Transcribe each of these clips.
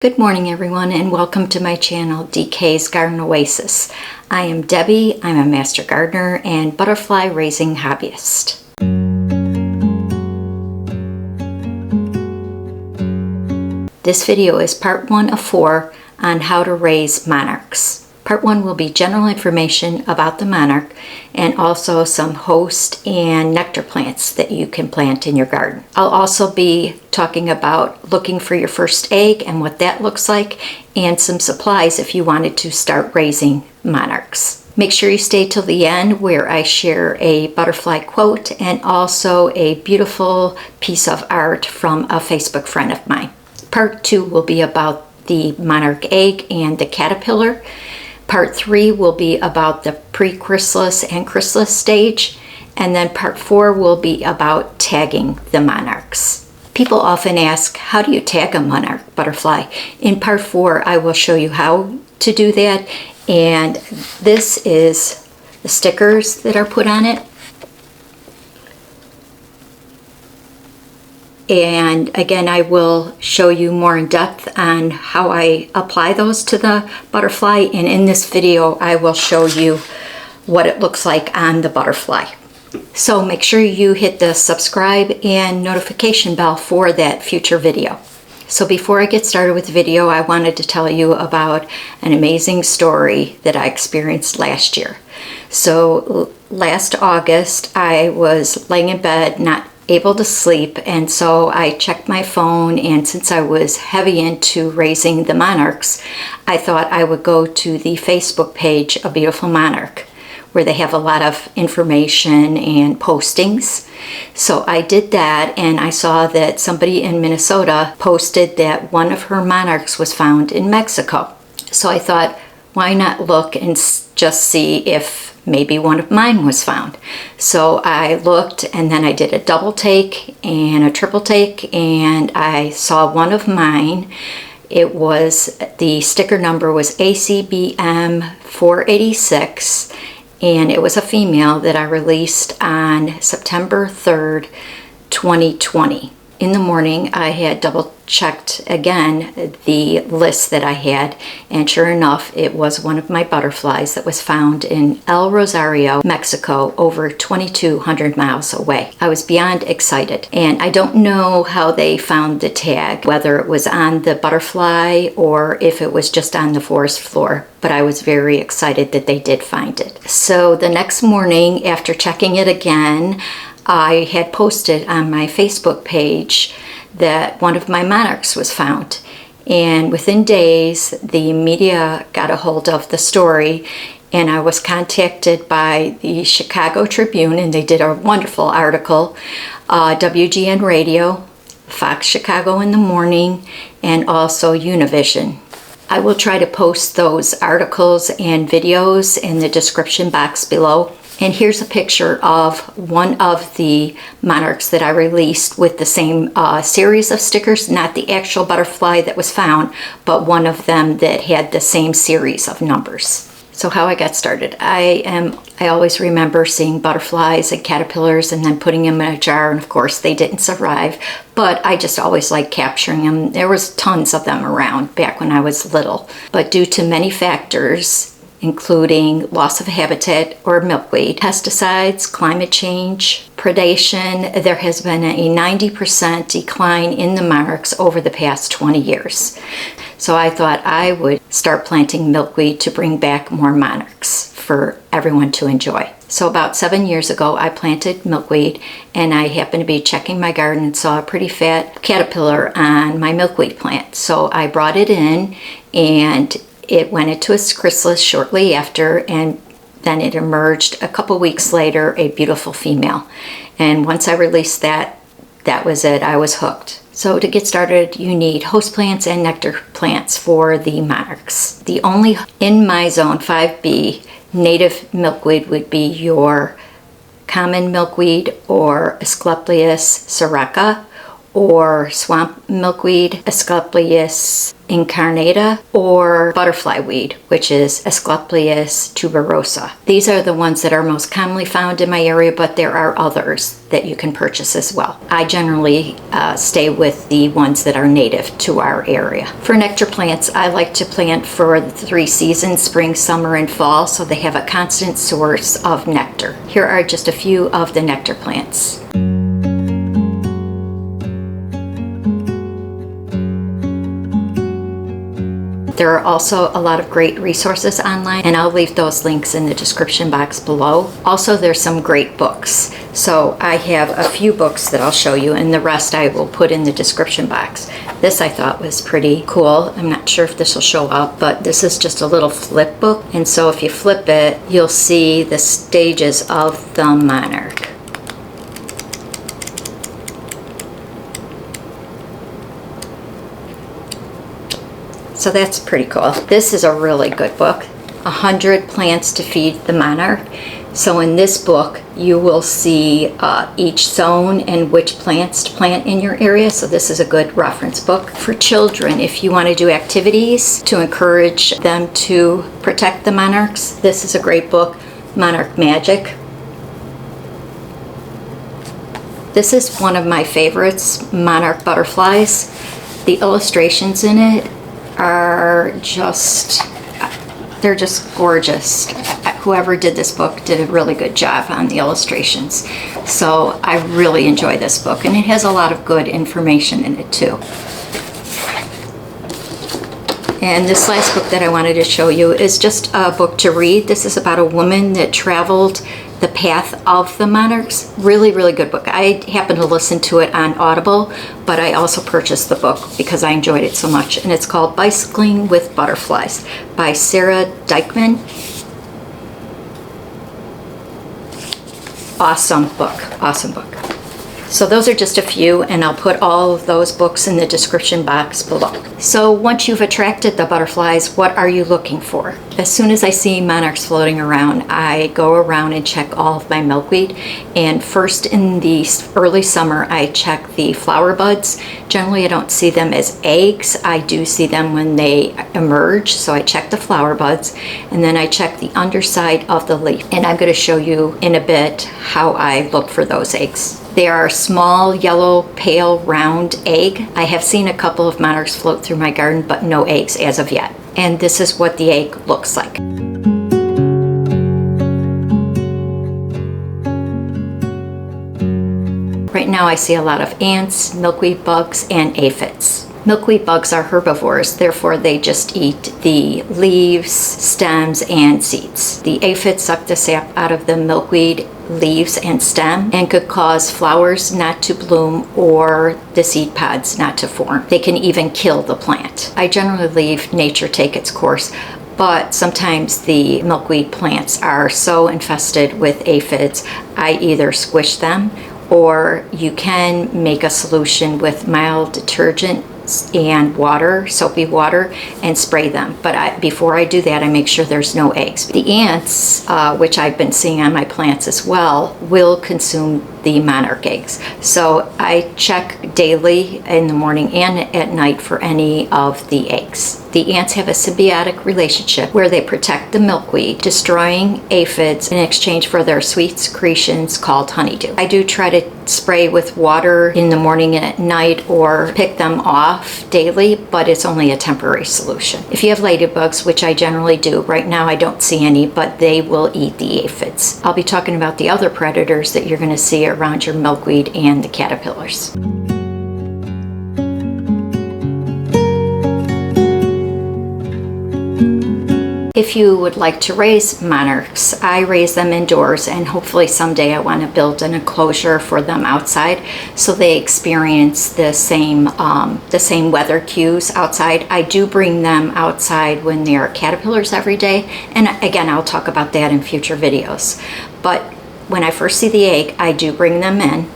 Good morning everyone, and welcome to my channel DK's Garden Oasis. I am Debbie, I'm a master gardener and butterfly raising hobbyist. This video is part 1 of 4 on how to raise monarchs. Part 1 will be general information about the monarch and also some host and nectar plants that you can plant in your garden. I'll also be talking about looking for your first egg and what that looks like, and some supplies if you wanted to start raising monarchs. Make sure you stay till the end where I share a butterfly quote and also a beautiful piece of art from a Facebook friend of mine. Part 2 will be about the monarch egg and the caterpillar. Part 3 will be about the pre-chrysalis and chrysalis stage, and then part 4 will be about tagging the monarchs. People often ask, how do you tag a monarch butterfly? In part 4 I will show you how to do that, and this is the stickers that are put on it. And again, I will show you more in depth on how I apply those to the butterfly, and in this video I will show you what it looks like on the butterfly. So make sure you hit the subscribe and notification bell for that future video. So before I get started with the video, I wanted to tell you about an amazing story that I experienced last year. So last August I was laying in bed not able to sleep, and so I checked my phone, and since I was heavy into raising the monarchs, I thought I would go to the Facebook page A Beautiful Monarch, where they have a lot of information and postings. So I did that, and I saw that somebody in Minnesota posted that one of her monarchs was found in Mexico. So I thought, why not look and just see if maybe one of mine was found. So I looked, and then I did a double take and a triple take, and I saw one of mine. It was, the sticker number was ACBM 486, and it was a female that I released on September 3rd, 2020. In the morning I had double checked again the list that I had, and sure enough it was one of my butterflies that was found in El Rosario, Mexico, over 2,200 miles away. I was beyond excited, and I don't know how they found the tag, whether it was on the butterfly or if it was just on the forest floor, but I was very excited that they did find it. So the next morning, after checking it again, I had posted on my Facebook page that one of my monarchs was found, and within days the media got a hold of the story, and I was contacted by the Chicago Tribune, and they did a wonderful article, WGN Radio, Fox Chicago in the Morning, and also Univision. I will try to post those articles and videos in the description box below. And here's a picture of one of the monarchs that I released with the same series of stickers, not the actual butterfly that was found, but one of them that had the same series of numbers. So how I got started. I always remember seeing butterflies and caterpillars and then putting them in a jar, and of course they didn't survive, but I just always liked capturing them. There was tons of them around back when I was little, but due to many factors, including loss of habitat or milkweed, pesticides, climate change, predation, there has been a 90% decline in the monarchs over the past 20 years. So I thought I would start planting milkweed to bring back more monarchs for everyone to enjoy. So about 7 years ago I planted milkweed, and I happened to be checking my garden and saw a pretty fat caterpillar on my milkweed plant. So I brought it in, and it went into its chrysalis shortly after, and then it emerged a couple weeks later, a beautiful female. And once I released that, that was it. I was hooked. So to get started, you need host plants and nectar plants for the monarchs. The only in my zone 5B native milkweed would be your common milkweed or Asclepias siraca, or swamp milkweed, Asclepias incarnata, or butterfly weed, which is Asclepias tuberosa. These are the ones that are most commonly found in my area, but there are others that you can purchase as well. I generally stay with the ones that are native to our area. For nectar plants, I like to plant for the 3 seasons, spring, summer, and fall, so they have a constant source of nectar. Here are just a few of the nectar plants. There are also a lot of great resources online, and I'll leave those links in the description box below. Also, there's some great books. So I have a few books that I'll show you, and the rest I will put in the description box. This I thought was pretty cool. I'm not sure if this will show up, but this is just a little flip book. And so if you flip it, you'll see the stages of the monarch. So that's pretty cool. This is a really good book, 100 Plants to Feed the Monarch. So in this book, you will see each zone and which plants to plant in your area. So this is a good reference book. For children, if you want to do activities to encourage them to protect the monarchs, this is a great book, Monarch Magic. This is one of my favorites, Monarch Butterflies. The illustrations in it are they're just gorgeous. Whoever did this book did a really good job on the illustrations. So I really enjoy this book, and it has a lot of good information in it too. And this last book that I wanted to show you is just a book to read. This is about a woman that traveled the path of the monarchs. Really, really good book. I happened to listen to it on Audible, but I also purchased the book because I enjoyed it so much. And it's called Bicycling with Butterflies by Sarah Dykman. Awesome book, awesome book. So those are just a few, and I'll put all of those books in the description box below. So once you've attracted the butterflies, what are you looking for? As soon as I see monarchs floating around, I go around and check all of my milkweed. And first in the early summer, I check the flower buds. Generally, I don't see them as eggs. I do see them when they emerge. So I check the flower buds, and then I check the underside of the leaf. And I'm going to show you in a bit how I look for those eggs. They are a small, yellow, pale, round egg. I have seen a couple of monarchs float through my garden, but no eggs as of yet. And this is what the egg looks like. Right now I see a lot of ants, milkweed bugs, and aphids. Milkweed bugs are herbivores, therefore they just eat the leaves, stems, and seeds. The aphids suck the sap out of the milkweed leaves and stem and could cause flowers not to bloom or the seed pods not to form. They can even kill the plant. I generally leave nature take its course, but sometimes the milkweed plants are so infested with aphids, I either squish them, or you can make a solution with mild detergent and water, soapy water, and spray them. But before I do that, I make sure there's no eggs. The ants, which I've been seeing on my plants as well, will consume the monarch eggs. So I check daily in the morning and at night for any of the eggs. The ants have a symbiotic relationship where they protect the milkweed, destroying aphids in exchange for their sweet secretions called honeydew. I do try to spray with water in the morning and at night or pick them off daily, but it's only a temporary solution. If you have ladybugs, which I generally do, right now I don't see any, but they will eat the aphids. I'll be talking about the other predators that you're going to see around your milkweed and the caterpillars. If you would like to raise monarchs, I raise them indoors, and hopefully someday I want to build an enclosure for them outside so they experience the same weather cues outside. I do bring them outside when they are caterpillars every day, and again, I'll talk about that in future videos. But when I first see the egg, I do bring them in,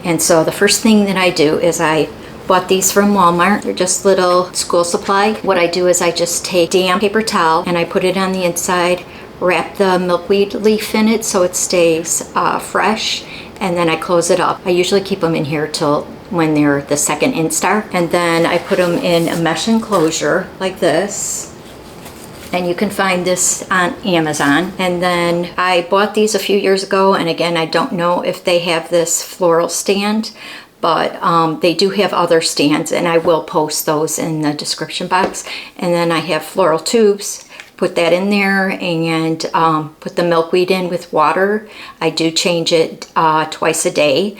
and so the first thing that I do is I bought these from Walmart. They're just little school supply. What I do is I just take damp paper towel and I put it on the inside, wrap the milkweed leaf in it so it stays fresh, and then I close it up. I usually keep them in here till when they're the second instar. And then I put them in a mesh enclosure like this. And you can find this on Amazon. And then I bought these a few years ago, and again, I don't know if they have this floral stand, but they do have other stands, and I will post those in the description box. And then I have floral tubes, put that in there, and put the milkweed in with water. I do change it twice a day,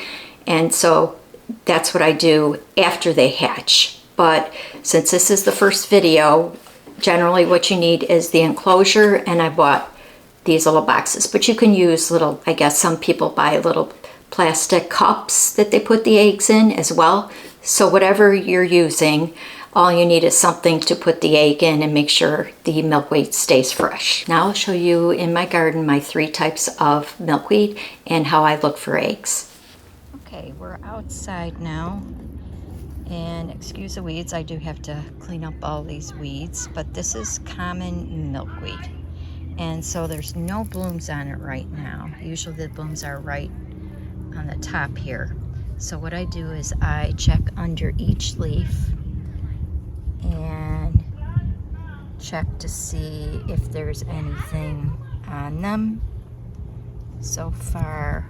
and so that's what I do after they hatch. But since this is the first video, generally what you need is the enclosure, and I bought these little boxes, but you can use little, I guess some people buy little plastic cups that they put the eggs in as well. So whatever you're using, all you need is something to put the egg in and make sure the milkweed stays fresh. Now I'll show you in my garden my 3 types of milkweed and how I look for eggs. Okay, we're outside now. And excuse the weeds, I do have to clean up all these weeds, but this is common milkweed. And so there's no blooms on it right now. Usually the blooms are right on the top here. So what I do is I check under each leaf and check to see if there's anything on them. So far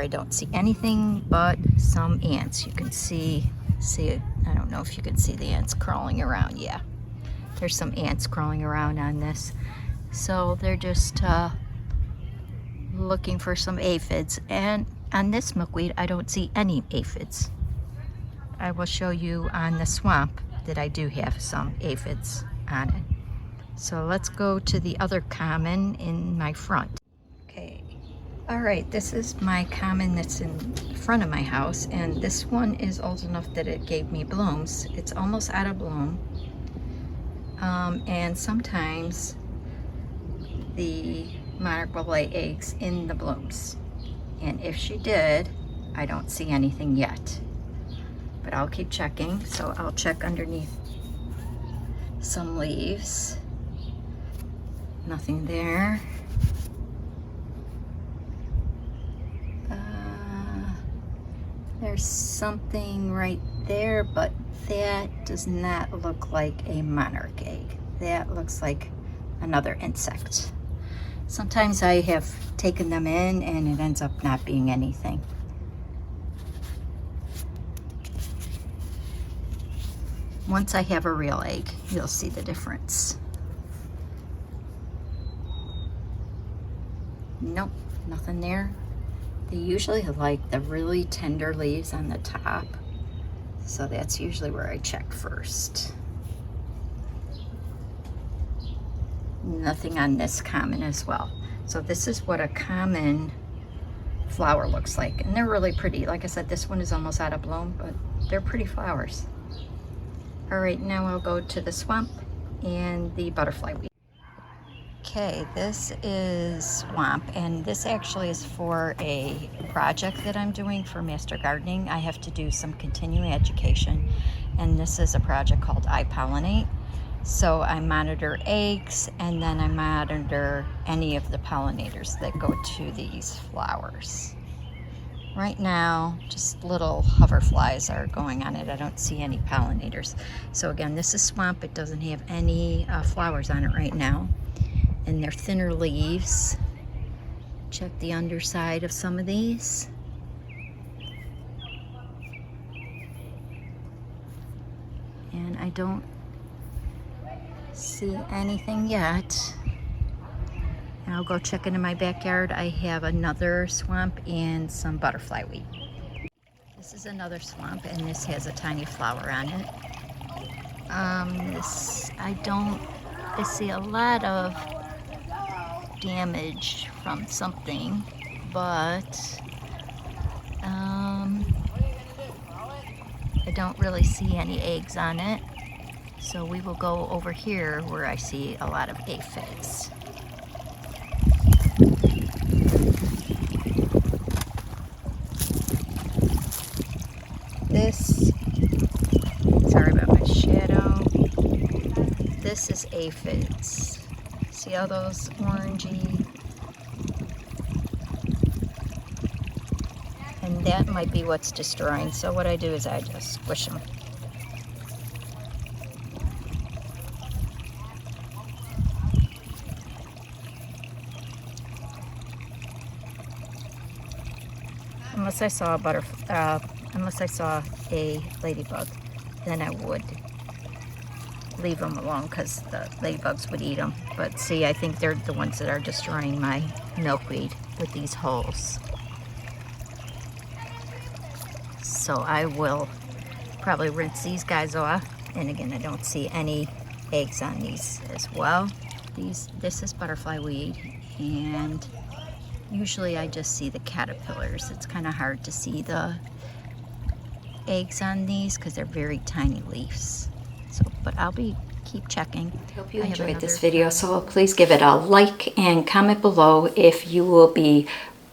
I don't see anything but some ants. You can see it. I don't know if you can see the ants crawling around. Yeah, there's some ants crawling around on this. So they're just looking for some aphids. And on this milkweed, I don't see any aphids. I will show you on the swamp that I do have some aphids on it. So let's go to the other common in my front. Okay. All right, this is my common that's in front of my house, and this one is old enough that it gave me blooms. It's almost out of bloom, and sometimes the monarch will lay eggs in the blooms, and if she did, I don't see anything yet, but I'll keep checking. So I'll check underneath some leaves. Nothing there. There's something right there, but that does not look like a monarch egg. That looks like another insect. Sometimes I have taken them in and it ends up not being anything. Once I have a real egg, you'll see the difference. Nope, nothing there. They usually like the really tender leaves on the top, so that's usually where I check first. Nothing on this common as well. So this is what a common flower looks like, and they're really pretty. Like I said, this one is almost out of bloom, but they're pretty flowers. All right, now I'll go to the swamp and the butterfly weed. Okay, this is swamp, and this actually is for a project that I'm doing for Master Gardening. I have to do some continuing education, and this is a project called I Pollinate. So I monitor eggs, and then I monitor any of the pollinators that go to these flowers. Right now, just little hoverflies are going on it. I don't see any pollinators. So again, this is swamp. It doesn't have any flowers on it right now. And they're thinner leaves. Check the underside of some of these. And I don't see anything yet. And I'll go check into my backyard. I have another swamp and some butterfly weed. This is another swamp, and this has a tiny flower on it. I see a lot of damage from something, but I don't really see any eggs on it. So we will go over here where I see a lot of aphids. This, sorry about my shadow. This is aphids. See all those orangey? And that might be what's destroying. So what I do is I just squish them. Unless I saw a ladybug, then I would leave them alone because the ladybugs would eat them. But see, I think they're the ones that are destroying my milkweed with these holes. So I will probably rinse these guys off. And again, I don't see any eggs on these as well. This is butterfly weed, and usually I just see the caterpillars. It's kind of hard to see the eggs on these because they're very tiny leaves. So, but I'll keep checking. I hope you enjoyed this video, so please give it a like and comment below if you will be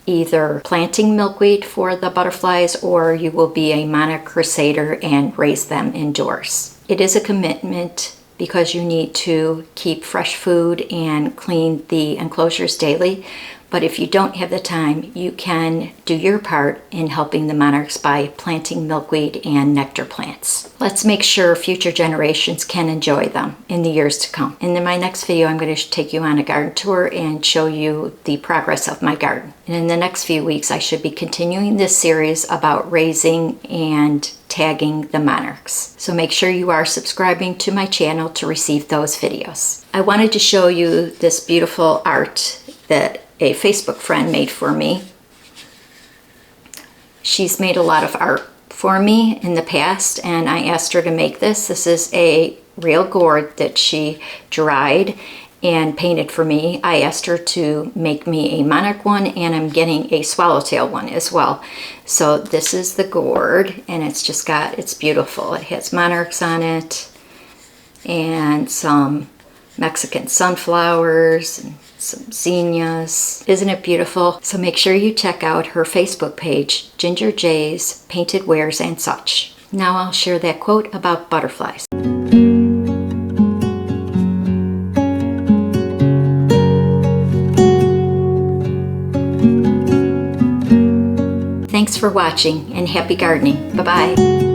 either planting milkweed for the butterflies or you will be a monarch crusader and raise them indoors. It is a commitment because you need to keep fresh food and clean the enclosures daily. But if you don't have the time, you can do your part in helping the monarchs by planting milkweed and nectar plants. Let's make sure future generations can enjoy them in the years to come. And in my next video, I'm going to take you on a garden tour and show you the progress of my garden. And in the next few weeks, I should be continuing this series about raising and tagging the monarchs. So make sure you are subscribing to my channel to receive those videos. I wanted to show you this beautiful art that a Facebook friend made for me. She's made a lot of art for me in the past, and I asked her to make this. This is a real gourd that she dried and painted for me. I asked her to make me a monarch one, and I'm getting a swallowtail one as well. So this is the gourd, and it's beautiful. It has monarchs on it and some Mexican sunflowers and some zinnias. Isn't it beautiful? So make sure you check out her Facebook page, Ginger J's Painted Wares and Such. Now I'll share that quote about butterflies. Thanks for watching and happy gardening. Bye-bye.